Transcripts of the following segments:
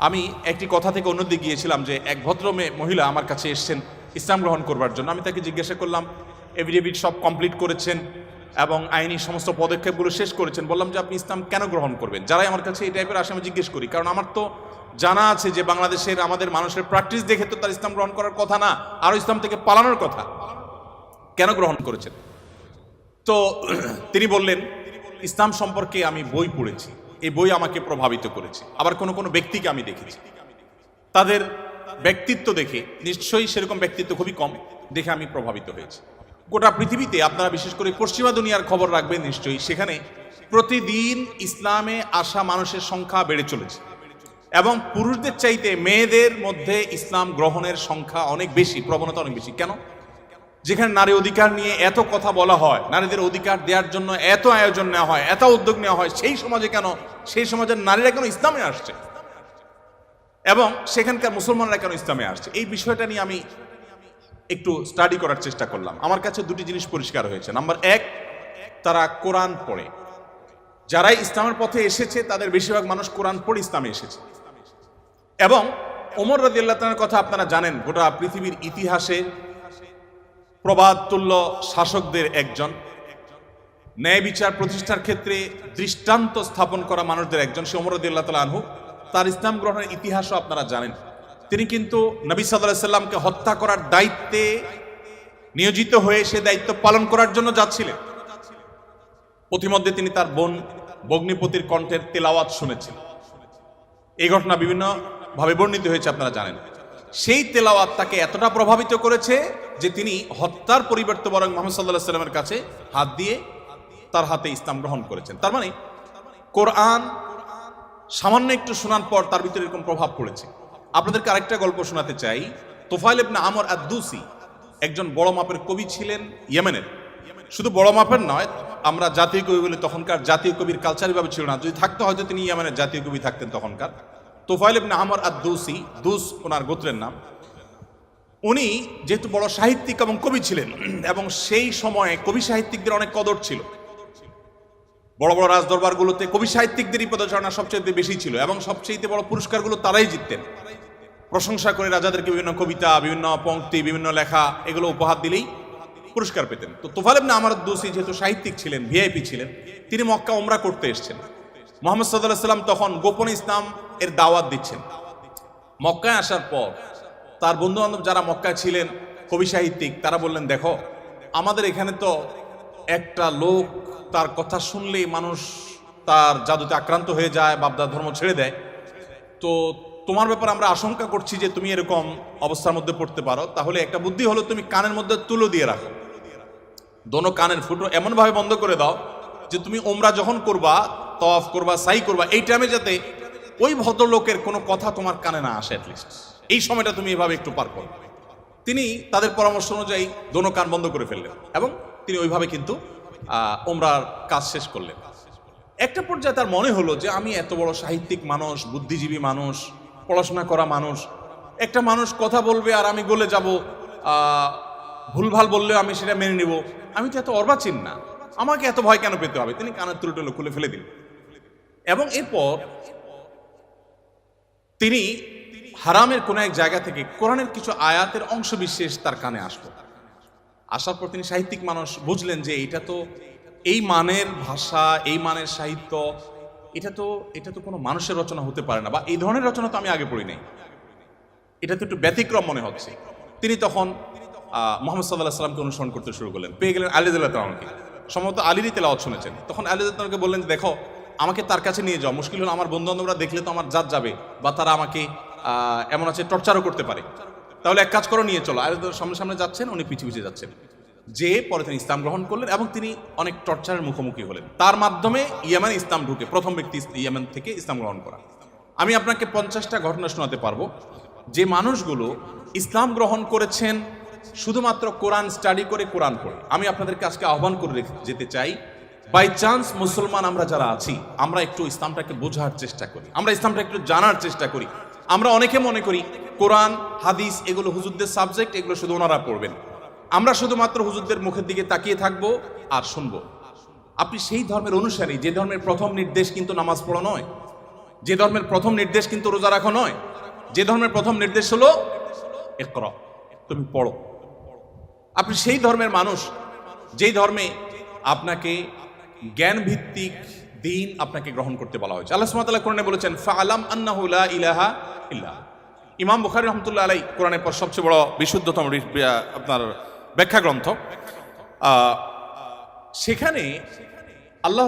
আমি একটি কথা থেকে অন্যদিকে গিয়েছিলাম যে এক ভদ্র মহিলা আমার কাছে এসেছেন ইসলাম গ্রহণ করবার জন্য। আমি তাকে জিজ্ঞাসা করলাম, এফিডেভিট সব কমপ্লিট করেছেন এবং আইনি সমস্ত পদক্ষেপগুলো শেষ করেছেন, বললাম যে আপনি ইসলাম কেন গ্রহণ করবেন? যারাই আমার কাছে এই টাইপের আসে আমি জিজ্ঞেস করি, কারণ আমার তো জানা আছে যে বাংলাদেশের আমাদের মানুষের প্র্যাকটিস দেখে তো তার ইসলাম গ্রহণ করার কথা না, আরও ইসলাম থেকে পালানোর কথা। কেন গ্রহণ করেছেন? তো তিনি বললেন, ইসলাম সম্পর্কে আমি বই পড়েছি, এই বই আমাকে প্রভাবিত করেছে। আবার কোনো কোনো ব্যক্তিকে আমি দেখেছি, তাদের ব্যক্তিত্ব দেখে, নিশ্চয়ই সেরকম ব্যক্তিত্ব খুবই কম, দেখে আমি প্রভাবিত হয়েছি। গোটা পৃথিবীতে আপনারা বিশেষ করে পশ্চিমা দুনিয়ার খবর রাখবেন নিশ্চয়ই, সেখানে প্রতিদিন ইসলামে আসা মানুষের সংখ্যা বেড়ে চলেছে এবং পুরুষদের চাইতে মেয়েদের মধ্যে ইসলাম গ্রহণের সংখ্যা অনেক বেশি, প্রবণতা অনেক বেশি। কেন? যেখানে নারী অধিকার নিয়ে এত কথা বলা হয়, নারীদের অধিকার দেওয়ার জন্য এত আয়োজন নেওয়া হয়, এত উদ্যোগ নেওয়া হয়, সেই সমাজে কেন, সেই সমাজের নারীরা কেন ইসলামে আসছে এবং সেখানকার মুসলমানরা কেন ইসলামে আসছে, এই বিষয়টা নিয়ে আমি একটু স্টাডি করার চেষ্টা করলাম। আমার কাছে দুটি জিনিস পরিষ্কার হয়েছে। নাম্বার এক, তারা কোরআন পড়ে। যারাই ইসলামের পথে এসেছে তাদের বেশিরভাগ মানুষ কোরআন পড়ে ইসলামে এসেছে। এবং ওমর রাদিয়াল্লাহু তাআলার কথা আপনারা জানেন, গোটা পৃথিবীর ইতিহাসে প্রবাদতুল্য শাসকদের একজন, ন্যায় বিচার প্রতিষ্ঠার ক্ষেত্রে দৃষ্টান্ত স্থাপন করা মানুষদের একজন, সে ওমর রাদিয়াল্লাহু তাআলা আনহু। তার ইসলাম গ্রহণের ইতিহাসও আপনারা জানেন। তিনি কিন্তু নবী সাল্লাল্লাহু আলাইহি সাল্লামকে হত্যা করার দায়িত্বে নিয়োজিত হয়ে সে দায়িত্ব পালন করার জন্য যাচ্ছিলেন। প্রতিমধ্যে তিনি তার বোন ভগ্নিপতির কণ্ঠের তেলাওয়াত শুনেছেন। এই ঘটনা বিভিন্নভাবে বর্ণিত হয়েছে, আপনারা জানেন। সেই তেলাওয়াত তাকে এতটা প্রভাবিত করেছে যে তিনি হত্যার পরিবর্তে বরং মুহাম্মদ সাল্লাল্লাহু আলাইহি সাল্লামের কাছে হাত দিয়ে তার হাতে ইসলাম গ্রহণ করেছেন। তার মানে কোরআন সামান্য একটু শোনার পর তার ভিতরে এরকম প্রভাব পড়েছে। আপনাদেরকে আরেকটা গল্প শোনাতে চাই। তুফাইল ইবনে আমর আদ-দুসি একজন বড় মাপের কবি ছিলেন ইয়েমেনের। শুধু বড় মাপের নয়, আমরা জাতীয় কবি বলি, তখনকার জাতীয় কবির কালচার ভাবে ছিল না, যদি থাকতো হয়তো তিনি ইয়েমেনের জাতীয় কবি থাকতেন তখনকার। তুফাইল ইবনে আমর আদ-দুসি, দুস ওনার গোত্রের নাম। উনি যেহেতু বড় সাহিত্যিক এবং কবি ছিলেন এবং সেই সময়ে কবি সাহিত্যিকদের অনেক কদর ছিল, বড় বড় রাজদরবারগুলোতে কবি সাহিত্যিকদেরই পদচারণা সবচেয়ে বেশি ছিল এবং সবচেয়ে বড় পুরস্কারগুলো তারাই জিততেন। প্রশংসা করে রাজাদেরকে বিভিন্ন কবিতা, বিভিন্ন পংক্তি, বিভিন্ন লেখা এগুলো উপহার দিলেই পুরস্কার পেতেন। তো তুফাইল ইবনে আমর আদ-দুসি যেহেতু সাহিত্যিক ছিলেন, ভিআইপি ছিলেন, তিনি মক্কা উমরা করতে এসেছেন। মুহাম্মদ সাল্লাল্লাহু আলাইহি সাল্লাম তখন গোপনে ইসলাম এর দাওয়াত দিচ্ছেন। মক্কায় আসার পর তার বন্ধু বান্ধব যারা মক্কায় ছিলেন কবি সাহিত্যিক, তারা বললেন, দেখো আমাদের এখানে তো একটা লোক, তার কথা শুনলেই মানুষ তার জাদুতে আক্রান্ত হয়ে যায়, বাপদার ধর্ম ছেড়ে দেয়। তো তোমার ব্যাপারে আমরা আশঙ্কা করছি যে তুমি এরকম অবস্থার মধ্যে পড়তে পারো। তাহলে একটা বুদ্ধি হলো, তুমি কানের মধ্যে তুলো দিয়ে রাখো, দোনো কানের ফুটো এমনভাবে বন্ধ করে দাও যে তুমি ওমরা যখন করবা, তওয়াফ করবা, সাই করবা, এই টাইমে যাতে ওই ভদ্রলোকের কোনো কথা তোমার কানে না আসে, অ্যাটলিস্ট এই সময়টা তুমি এভাবে একটু পার করো। তিনি তাদের পরামর্শ অনুযায়ী দোনো কান বন্ধ করে ফেললেন এবং তিনি ওইভাবে কিন্তু ওমরার কাজ শেষ করলেন। একটা পর্যায়ে তার মনে হলো যে আমি এত বড় সাহিত্যিক মানুষ, বুদ্ধিজীবী মানুষ, পড়াশোনা করা মানুষ, একটা মানুষ কথা বলবে আর আমি গলে যাব, ভুলভাল বললেও আমি সেটা মেনে নিব, আমি তো এত অর্বাচীন না, আমাকে এত ভয় কেন পেতে হবে? তিনি কানের তুলো খুলে ফেলে দিলেন এবং এরপর তিনি হারামের কোন এক জায়গা থেকে কোরআনের কিছু আয়াতের অংশ বিশেষ তার কানে আসলো। আসার পর তিনি সাহিত্যিক মানুষ, বুঝলেন যে এটা তো এই মানের ভাষা, এই মানের সাহিত্য, এটা তো কোনো মানুষের রচনা হতে পারে না, বা এই ধরনের রচনা তো আমি আগে পড়ি নাই, এটা তো একটু ব্যতিক্রম মনে হচ্ছে। তিনি তখন মুহাম্মদ সাল্লাল্লাহু আলাইহি সাল্লামকে অনুসরণ করতে শুরু করলেন। পেয়ে গেলেন আলী রাদিয়াল্লাহু তাআলাকে, সম্ভবত আলীরই তেলাওয়াত শুনেছেন। তখন আলী রাদিয়াল্লাহু তাআলাকে বললেন, দেখো আমাকে তার কাছে নিয়ে যাও, মুশকিল হলো আমার বন্ধু বান্ধবরা দেখলে তো আমার জাত যাবে, বা তারা আমাকে এমন আছে টর্চারও করতে পারে, তাহলে এক কাজ করো, নিয়ে চলো। আলী রাদিয়াল্লাহু সামনে সামনে যাচ্ছেন, উনি পিছিয়ে পিছিয়ে যাচ্ছেন। যে পরে তিনি ইসলাম গ্রহণ করলেন এবং তিনি অনেক টর্চারের মুখোমুখি হলেন। তার মাধ্যমে ইয়েমেনে ইসলাম ঢুকে প্রথম ব্যক্তি ইয়েমেন থেকে ইসলাম গ্রহণ করা। আমি আপনাকে 50টা ঘটনা শোনাতে পারবো যে মানুষগুলো ইসলাম গ্রহণ করেছেন শুধুমাত্র কোরআন স্টাডি করে, কোরআন পড়ে। আমি আপনাদেরকে আজকে আহ্বান করে যেতে চাই, বাই চান্স মুসলমান আমরা যারা আছি, আমরা একটু ইসলামটাকে বোঝার চেষ্টা করি, আমরা ইসলামটা একটু জানার চেষ্টা করি। আমরা অনেকে মনে করি কোরআন হাদিস এগুলো হুজুরদের সাবজেক্ট, এগুলো শুধু ওনারা পড়বেন, আমরা শুধুমাত্র হুজুরদের মুখের দিকে তাকিয়ে থাকবো আর শুনবো। আপনি সেই ধর্মের অনুসারী যে ধর্মের প্রথম নির্দেশ কিন্তু নামাজ পড়া নয়, যে ধর্মের প্রথম নির্দেশ কিন্তু রোজা রাখা নয়, যে ধর্মের প্রথম নির্দেশ হলো ইকরা, তুমি পড়ো। আপনি সেই ধর্মের মানুষ যেই ধর্মে আপনাকে জ্ঞান ভিত্তিক দিন আপনাকে গ্রহণ করতে বলা হয়েছে। আল্লাহ সুবহানাহু ওয়া তাআলা কোরআনে বলেছেন ফাআলাম আন্নাহু লা ইলাহা ইল্লাহ। ইমাম বুখারী রাহমাতুল্লাহ আলাইহি কোরআনের পর সবচেয়ে বড় বিশুদ্ধতম আপনার ব্যাখ্যা গ্রন্থ, সেখানে আল্লাহ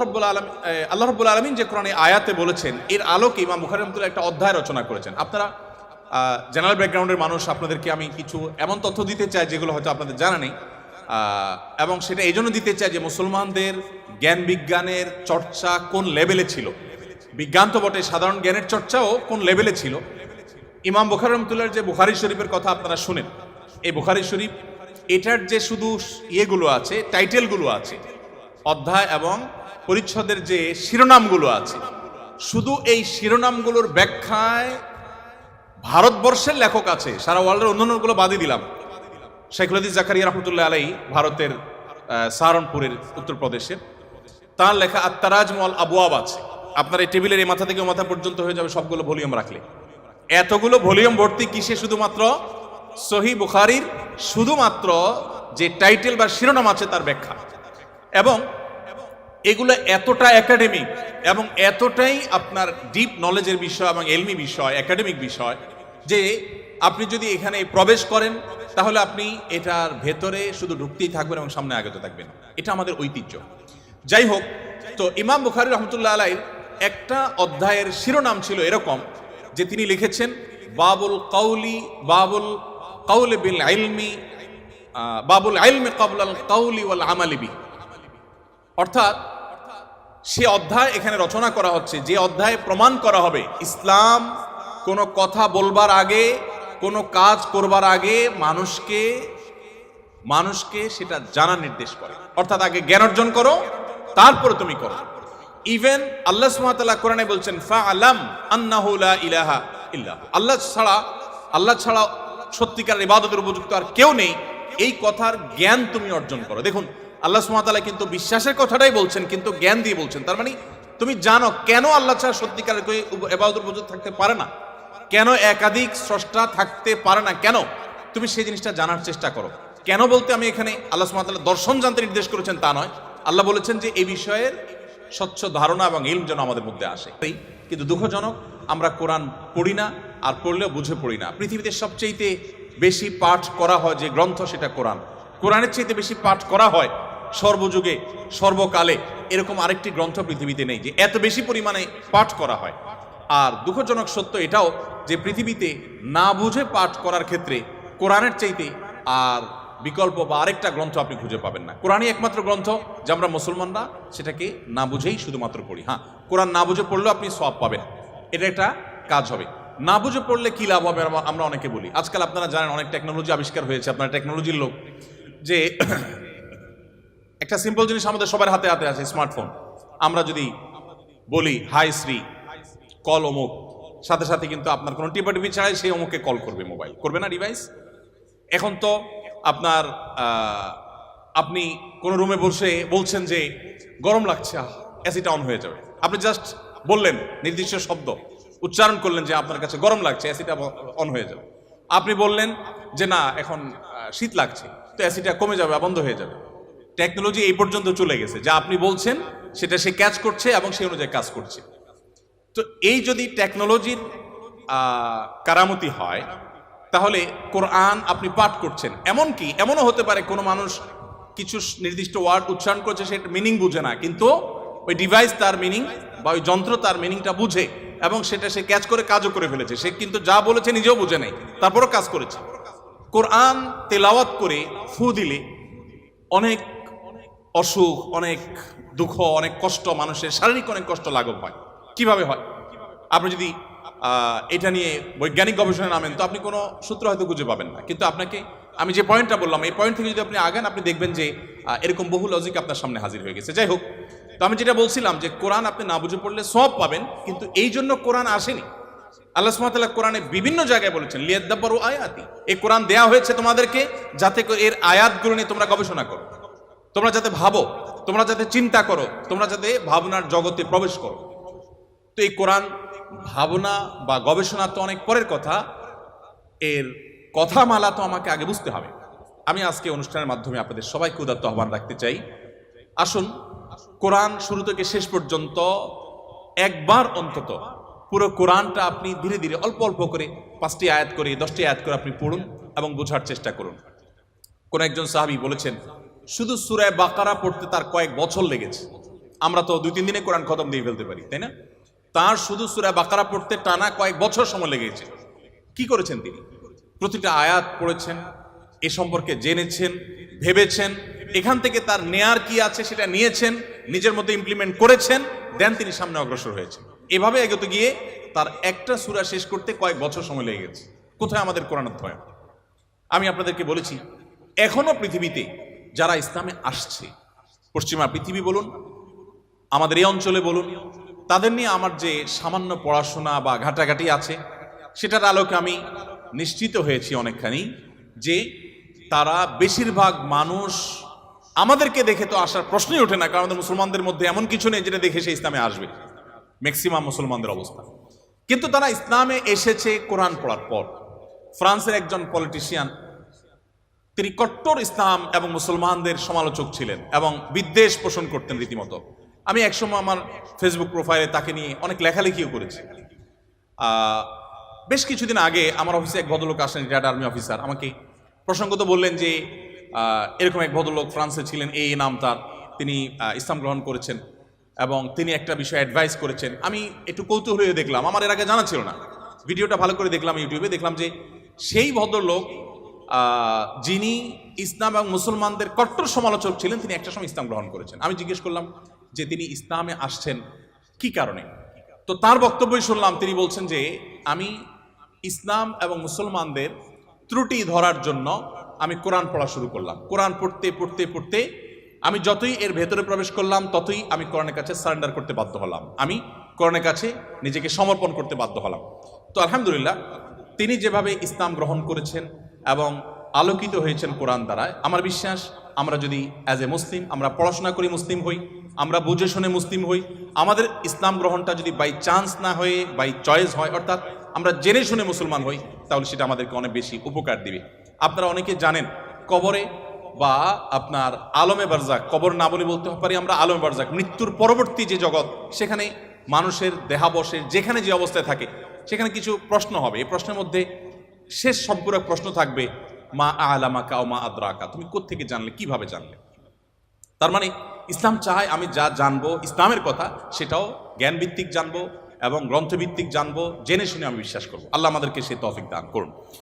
রাব্বুল আলামিন যে কোরআনে আয়াতে বলেছেন এর আলোকে ইমাম বুখারী রাহমাতুল্লাহ একটা অধ্যায় রচনা করেছেন। আপনারা জেনারেল ব্যাকগ্রাউন্ডের মানুষ, আপনাদেরকে আমি কিছু এমন তথ্য দিতে চাই যেগুলো হয়তো আপনাদের জানা নেই, এবং সেটা এই জন্য দিতে চাই যে মুসলমানদের জ্ঞান বিজ্ঞানের চর্চা কোন লেভেলে ছিল, বিজ্ঞান তো বটে, সাধারণ জ্ঞানের চর্চাও কোন লেভেলে ছিল। ইমাম বুখারী রাহমাতুল্লাহর যে বুখারী শরীফের কথা আপনারা শুনেন, এই বুখারী শরীফ এটার যে শুধু ইয়েগুলো আছে, টাইটেলগুলো আছে, অধ্যায় এবং পরিচ্ছদের যে শিরোনামগুলো আছে, শুধু এই শিরোনামগুলোর ব্যাখ্যায় ভারতবর্ষের লেখক আছে, সারা ওয়ার্ল্ডের অন্যান্যগুলো বাদই দিলাম। শাইখুল হাদিস জাকারিয়া রাহমাতুল্লাহ আলাইহি ভারতের সাহারানপুরের উত্তরপ্রদেশের, তার লেখা আত-তারাজম ওয়াল আবওয়াব আছে। আপনার এই টেবিলের এই মাথা থেকে মাথা পর্যন্ত হয়ে যাবে সবগুলো ভলিউম রাখলে। এতগুলো ভলিউম ভর্তি কিসে? শুধুমাত্র সহিহ বুখারীর শুধুমাত্র যে টাইটেল বা শিরোনাম আছে তার ব্যাখ্যা। এবং এগুলো এতটা একাডেমিক এবং এতটাই আপনার ডিপ নলেজের বিষয় এবং এলমি বিষয়, একাডেমিক বিষয়, যে আপনি যদি এখানে প্রবেশ করেন তাহলে আপনি এটার ভেতরে শুধু ঢুকতেই থাকবেন এবং সামনে আগতে থাকবেন। এটা আমাদের ঐতিহ্য। যাই হোক, তো ইমাম বুখারী রাহমাতুল্লাহ আলাইহির একটা অধ্যায়ের শিরোনাম ছিল এরকম যে তিনি লিখেছেন বাবুল কাউলি বিল ইলমি, বাবুল ইলমি ক্বাবলাল কাউলি ওয়াল আমালি বি। অর্থাৎ সে অধ্যায় এখানে রচনা করা হচ্ছে যে অধ্যায়ে প্রমাণ করা হবে ইসলাম কোনো কথা বলবার আগে, কোনো কাজ করবার আগে মানুষকে সেটা জানার নির্দেশ করে। অর্থাৎ আগে জ্ঞান অর্জন করো, তারপরে তুমি করো। ইভেন আল্লাহ সুবহানাহু ওয়া তাআলা কোরআনে বলছেন ফাআলাম আন্নাহু লা ইলাহা ইল্লাহ, আল্লাহ ছাড়া সত্যিকার ইবাদতের উপযুক্ত আর কেউ নেই, এই কথার জ্ঞান তুমি অর্জন করো। দেখুন, আল্লাহ সুবহানাহু ওয়া তাআলা কিন্তু বিশ্বাসের কথাটাই বলছেন, কিন্তু জ্ঞান দিয়ে বলছেন। তার মানে তুমি জানো কেন আল্লাহ ছাড়া সত্যিকারের কেউ ইবাদতের উপযুক্ত থাকতে পারে না, কেন একাধিক স্রষ্টা থাকতে পারে না, কেন তুমি সেই জিনিসটা জানার চেষ্টা করো। কেন বলতে আমি এখানে আল্লাহ সুবহানাহু ওয়া তাআলা দর্শন জানতে নির্দেশ করেছেন তা নয়, আল্লাহ বলেছেন যে এই বিষয়ের স্বচ্ছ ধারণা এবং ইলম যেন আমাদের মধ্যে আসে। কিন্তু দুঃখজনক, আমরা কোরআন পড়ি না, আর পড়লেও বুঝে পড়ি না। পৃথিবীতে সবচেয়ে বেশি পাঠ করা হয় যে গ্রন্থ সেটা কোরআন। কোরআনের চাইতে বেশি পাঠ করা হয় সর্বযুগে সর্বকালে এরকম আরেকটি গ্রন্থ পৃথিবীতে নেই যে এত বেশি পরিমাণে পাঠ করা হয়। আর দুঃখজনক সত্য এটাও যে পৃথিবীতে না বুঝে পাঠ করার ক্ষেত্রে কোরআনের চাইতে আর বিকল্প বা আরেকটা গ্রন্থ আপনি খুঁজে পাবেন না। কোরআনই একমাত্র গ্রন্থ যে আমরা মুসলমানরা সেটাকে না বুঝেই শুধুমাত্র পড়ি। হ্যাঁ, কোরআন না বুঝে পড়লেও আপনি সওয়াব পাবেন, এটা একটা কাজ হবে। না বুঝে পড়লে কি লাভ হবে আমরা অনেকে বলি। আজকাল আপনারা জানেন অনেক টেকনোলজি আবিষ্কার হয়েছে, আপনারা টেকনোলজির লোক, যে একটা সিম্পল জিনিস আমাদের সবার হাতে হাতে আছে, স্মার্টফোন। আমরা যদি বলি হাই শ্রী কল অমুক, সাথে সাথে কিন্তু আপনার কোনো টিপাটিপি ছাড়াই সেই অমুককে কল করবে, মোবাইল করবে না ডিভাইস। এখন তো আপনার আপনি কোনো রুমে বসে বলছেন যে গরম লাগছে, এসিটা অন হয়ে যাবে। আপনি জাস্ট বললেন, নির্দিষ্ট শব্দ উচ্চারণ করলেন যে আপনার কাছে গরম লাগছে, এসিটা অন হয়ে যাবে। আপনি বললেন যে না এখন শীত লাগছে, তো এসিটা কমে যাবে, বন্ধ হয়ে যাবে। টেকনোলজি এই পর্যন্ত চলে গেছে, যা আপনি বলছেন সেটা সে ক্যাচ করছে এবং সেই অনুযায়ী কাজ করছে। তো এই যদি টেকনোলজির কারামতি হয়, তাহলে কোরআন আপনি পাঠ করছেন, এমনকি এমনও হতে পারে কোনো মানুষ কিছু নির্দিষ্ট ওয়ার্ড উচ্চারণ করছে, সেটা মিনিং বুঝে না, কিন্তু ওই ডিভাইস তার মিনিং বা ওই যন্ত্র তার মিনিংটা বুঝে এবং সেটা সে ক্যাচ করে কাজও করে ফেলেছে। সে কিন্তু যা বলেছে নিজেও বুঝে নাই, তারপরও কাজ করেছে। কোরআন তেলাওয়াত করে ফু দিলে অনেক অসুখ, অনেক দুঃখ, অনেক কষ্ট, মানুষের শারীরিক অনেক কষ্ট লাঘব হয়। কিভাবে হয়? আপনি যদি এটা নিয়ে বৈজ্ঞানিক গবেষণায় নামেন তো আপনি কোনো সূত্র হয়তো খুঁজে পাবেন না, কিন্তু আপনাকে আমি যে পয়েন্টটা বললাম এই পয়েন্ট থেকে যদি আপনি আগান, আপনি দেখবেন যে এরকম বহু লজিক আপনার সামনে হাজির হয়ে গেছে। যাই হোক, তো আমি যেটা বলছিলাম যে কোরআন আপনি না বুঝে পড়লে সওয়াব পাবেন, কিন্তু এই জন্য কোরআন আসেনি। আল্লাহ সুবহানাহু ওয়া তাআলা কোরআনে বিভিন্ন জায়গায় বলেছেন লিয়াদাব্বারু আয়াতি, এই কোরআন দেয়া হয়েছে তোমাদেরকে যাতে এর আয়াতগুলো নিয়ে তোমরা গবেষণা করো, তোমরা যাতে ভাবো, তোমরা যাতে চিন্তা করো, তোমরা যাতে ভাবনার জগতে প্রবেশ করো। তো এই কোরআন ভাবনা বা গবেষণা তো অনেক পরের কথা, এর কথামালা তো আমাকে আগে বুঝতে হবে। আমি আজকে অনুষ্ঠানের মাধ্যমে আপনাদের সবাইকে উদাত্ত আহ্বান রাখতে চাই, আসুন কোরআন শুরু থেকে শেষ পর্যন্ত একবার অন্তত পুরো কোরআনটা আপনি ধীরে ধীরে অল্প অল্প করে 5টি আয়াত করে 10টি আয়াত করে আপনি পড়ুন এবং বোঝার চেষ্টা করুন। কোন একজন সাহাবী বলেছেন শুধু সূরা বাকারা পড়তে তার কয়েক বছর লেগেছে। আমরা তো 2-3 দিনে কোরআন খতম দিয়ে ফেলতে পারি, তাই না? তার শুধু সূরা বাকারা পড়তে টানা কয়েক বছর সময় লেগেছে। কি করেছেন তিনি? প্রতিটা আয়াত পড়েছেন, এ সম্পর্কে জেনেছেন, ভেবেছেন, এখান থেকে তার নেয়ার কি আছে সেটা নিয়েছেন, নিজের মধ্যে ইমপ্লিমেন্ট করেছেন, দেন তিনি সামনে অগ্রসর হয়েছেন। এভাবে এগোতে গিয়ে তার একটা সূরা শেষ করতে কয়েক বছর সময় লেগে গেছে। কোথায় আমাদের কোরআন অধ্যয়ন? আমি আপনাদেরকে বলেছি, এখনো পৃথিবীতে যারা ইসলামে আসছে, পশ্চিমা পৃথিবী বলুন, আমাদের এই অঞ্চলে বলুন, তাদের নিয়ে আমার যে সামান্য পড়াশোনা বা ঘাটাঘাটি আছে, সেটার আলোকে আমি নিশ্চিত হয়েছি অনেকখানি যে তারা বেশিরভাগ মানুষ আমাদেরকে দেখে তো আসার প্রশ্নই ওঠে না, কারণ আমাদের মুসলমানদের মধ্যে এমন কিছু নেই যেটা দেখে সে ইসলামে আসবে, ম্যাক্সিমাম মুসলমানদের অবস্থা। কিন্তু তারা ইসলামে এসেছে কোরআন পড়ার পর। ফ্রান্সের একজন পলিটিশিয়ান, তিনি কট্টর ইসলাম এবং মুসলমানদের সমালোচক ছিলেন এবং বিদ্বেষ পোষণ করতেন রীতিমতো। আমি একসময় আমার ফেসবুক প্রোফাইলে তাকে নিয়ে অনেক লেখালেখিও করেছি। বেশ কিছুদিন আগে আমার অফিসে এক ভদ্রলোক আসেন, রিটায়ার্ড আর্মি অফিসার, আমাকে প্রসঙ্গত বললেন যে এরকম এক ভদ্রলোক ফ্রান্সে ছিলেন, এই নাম তার, তিনি ইসলাম গ্রহণ করেছেন এবং তিনি একটা বিষয়ে অ্যাডভাইস করেছেন। আমি একটু কৌতূহল হয়ে দেখলাম, আমার এর আগে জানা ছিল না, ভিডিওটা ভালো করে দেখলাম ইউটিউবে, দেখলাম যে সেই ভদ্রলোক যিনি ইসলাম এবং মুসলমানদের কট্টর সমালোচক ছিলেন, তিনি একটা সময় ইসলাম গ্রহণ করেছেন। আমি জিজ্ঞেস করলাম যে তিনি ইসলামে আসছেন কি কারণে? তো তার বক্তব্যই শুনলাম, তিনি বলছেন যে আমি ইসলাম এবং মুসলমানদের ত্রুটি ধরার জন্য আমি কোরআন পড়া শুরু করলাম। কোরআন পড়তে পড়তে পড়তে আমি যতই এর ভেতরে প্রবেশ করলাম ততই আমি কোরআনের কাছে সারেন্ডার করতে বাধ্য হলাম, আমি কোরআনের কাছে নিজেকে সমর্পণ করতে বাধ্য হলাম। তো আলহামদুলিল্লাহ, তিনি যেভাবে ইসলাম গ্রহণ করেছেন এবং আলোকিত হয়েছেন কোরআন দ্বারা, আমার বিশ্বাস আমরা যদি অ্যাজ এ মুসলিম আমরা পড়াশোনা করি মুসলিম হই, আমরা বুঝে শুনে মুসলিম হই, আমাদের ইসলাম গ্রহণটা যদি বাই চান্স না হয়ে বাই চয়েস হয়, অর্থাৎ আমরা জেনে শুনে মুসলমান হই, তাহলে সেটা আমাদেরকে অনেক বেশি উপকার দিবে। আপনারা অনেকে জানেন কবরে বা আপনার আলমে বারজাক, কবর না বলে বলতে পারি আমরা আলমে বারজাক, মৃত্যুর পরবর্তী যে জগৎ, সেখানে মানুষের দেহাবশেষ যেখানে যে অবস্থায় থাকে সেখানে কিছু প্রশ্ন হবে। এই প্রশ্নের মধ্যে শেষ সম্পূরক প্রশ্ন থাকবে, মা আলামাকা ও মা আদরাকা, তুমি কোত্থেকে জানলে, কিভাবে জানলে? তার মানে ইসলাম চায় আমি যা জানবো ইসলামের কথা, সেটাও জ্ঞানভিত্তিক জানবো এবং গ্রন্থভিত্তিক জানবো, জেনে শুনে আমি বিশ্বাস করবো। আল্লাহ আমাদেরকে সে তৌফিক দান করুন।